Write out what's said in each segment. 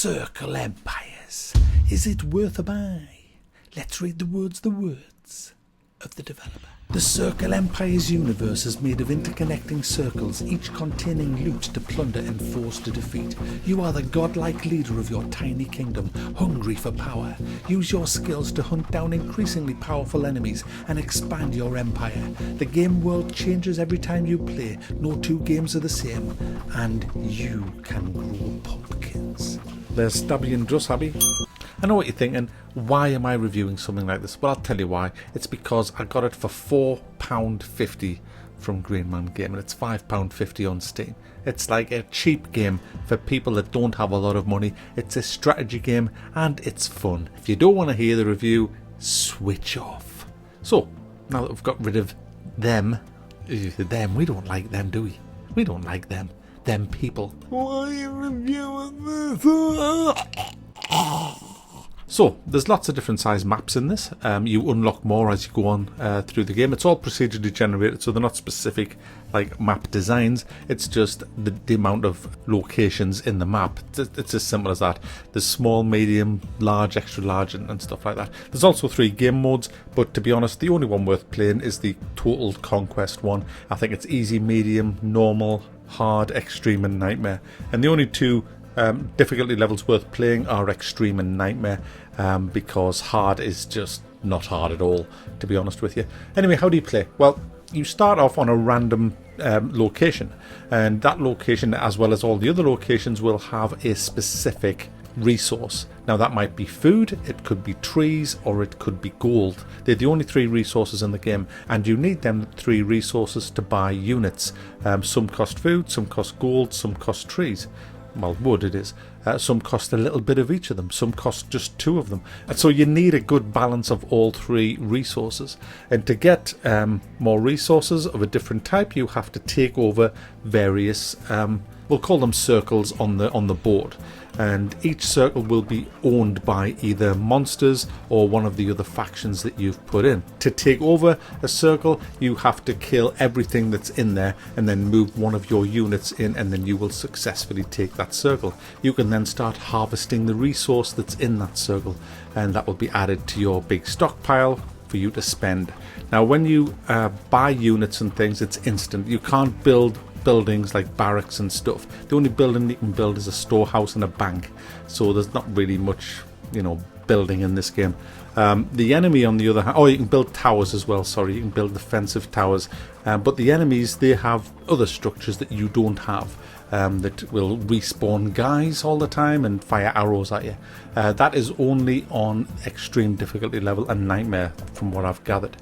Circle Empires. Is it worth a buy? Let's read the words of the developer. The Circle Empires universe is made of interconnecting circles, each containing loot to plunder and force to defeat. You are the godlike leader of your tiny kingdom, hungry for power. Use your skills to hunt down increasingly powerful enemies and expand your empire. The game world changes every time you play. No two games are the same, and you can grow pumpkins. There's Stabby and Worthabuy. I know what you're thinking, why am I reviewing something like this? Well, I'll tell you why. It's because I got it for £4.50 from Green Man Game, and it's £5.50 on Steam. It's like a cheap game for people that don't have a lot of money. It's a strategy game, and it's fun. If you don't want to hear the review, switch off. So, now that we've got rid of them, we don't like them, do we? We don't like them. Them people. Why are you reviewing this? So, there's lots of different size maps in this. You unlock more as you go on through the game. It's all procedurally generated, so they're not specific like map designs. It's just the amount of locations in the map. It's as simple as that. There's small, medium, large, extra large, and stuff like that. There's also 3 game modes, but to be honest, the only one worth playing is the Total Conquest one. I think it's easy, medium, normal, hard, extreme, and nightmare. And the only 2 difficulty levels worth playing are extreme and nightmare, because hard is just not hard at all, to be honest with you. Anyway, how do you play? Well, you start off on a random location, and that location, as well as all the other locations, will have a specific resource. Now that might be food, it could be trees, or it could be gold. They're the only 3 resources in the game, and you need them 3 resources to buy units. Some cost food, some cost gold, some cost trees. Well, wood it is. Some cost a little bit of each of them. Some cost just 2 of them. And so you need a good balance of all 3 resources. And to get more resources of a different type, you have to take over various, we'll call them circles on the board. And each circle will be owned by either monsters or one of the other factions that you've put in. To take over a circle, you have to kill everything that's in there and then move one of your units in, and then you will successfully take that circle. You can then start harvesting the resource that's in that circle, and that will be added to your big stockpile for you to spend. Now, when you buy units and things, it's instant. You can't build buildings like barracks and stuff. The only building you can build is a storehouse and a bank, so there's not really much, building in this game. The enemy, on the other hand, you can build towers as well. Sorry, you can build defensive towers, but the enemies, they have other structures that you don't have, that will respawn guys all the time and fire arrows at you. That is only on extreme difficulty level and nightmare, from what I've gathered.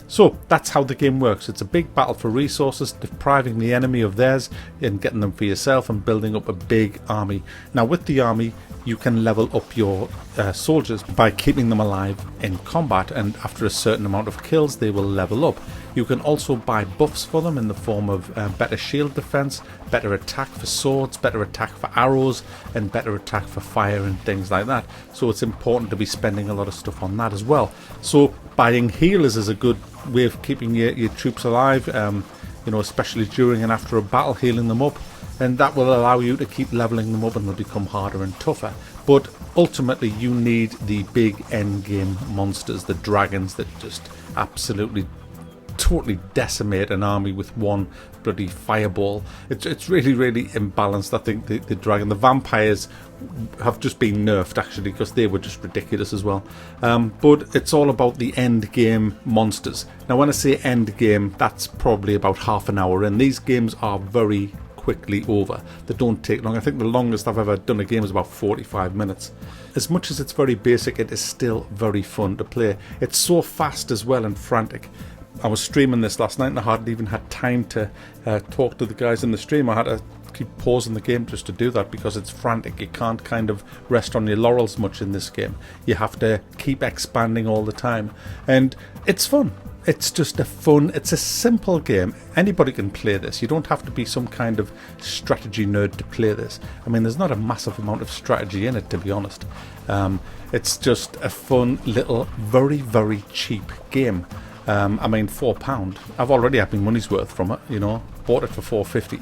So that's how the game works. It's a big battle for resources, depriving the enemy of theirs and getting them for yourself, and building up a big army. Now, with the army, you can level up your soldiers by keeping them alive in combat, and after a certain amount of kills, they will level up. You can also buy buffs for them in the form of better shield defense, better attack for swords, better attack for arrows, and better attack for fire and things like that. So it's important to be spending a lot of stuff on that as well. So buying healers is a good way of keeping your troops alive, especially during and after a battle, healing them up. And that will allow you to keep leveling them up, and they'll become harder and tougher. But ultimately, you need the big end game monsters, the dragons that just absolutely totally decimate an army with one bloody fireball. It's really, really imbalanced. I think the vampires have just been nerfed, actually, because they were just ridiculous as well. But it's all about the end game monsters. Now, when I say end game, that's probably about half an hour in. These games are very quickly over. They don't take long. I think the longest I've ever done a game is about 45 minutes. As much as it's very basic, it is still very fun to play. It's so fast as well and frantic. I was streaming this last night, and I hardly even had time to talk to the guys in the stream. I had to keep pausing the game just to do that, because it's frantic. You can't kind of rest on your laurels much in this game. You have to keep expanding all the time, and it's fun. It's just it's a simple game. Anybody can play this. You don't have to be some kind of strategy nerd to play this. I mean, there's not a massive amount of strategy in it, to be honest. It's just a fun little, very, very cheap game. I mean, £4. I've already had my money's worth from it, bought it for $4.50,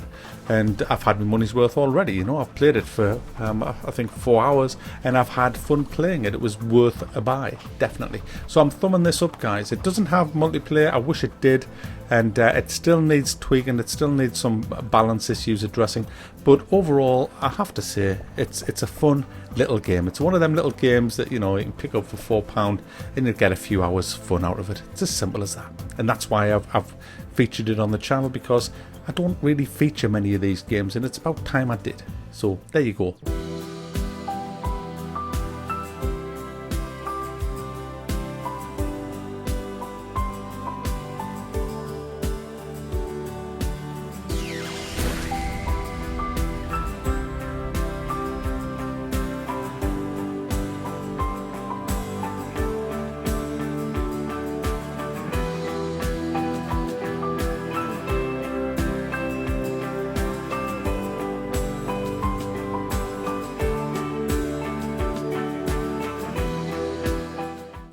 and I've had my money's worth already. You know, I've played it for I think 4 hours, and I've had fun playing it. It was worth a buy, definitely. So I'm thumbing this up, guys. It doesn't have multiplayer. I wish it did, and it still needs tweaking. It still needs some balance issues addressing. But overall, I have to say it's a fun little game. It's one of them little games that, you know, you can pick up for £4 and you get a few hours fun out of it. It's as simple as that. And that's why I've featured it on the channel, because I don't really feature many of these games, and it's about time I did. So there you go.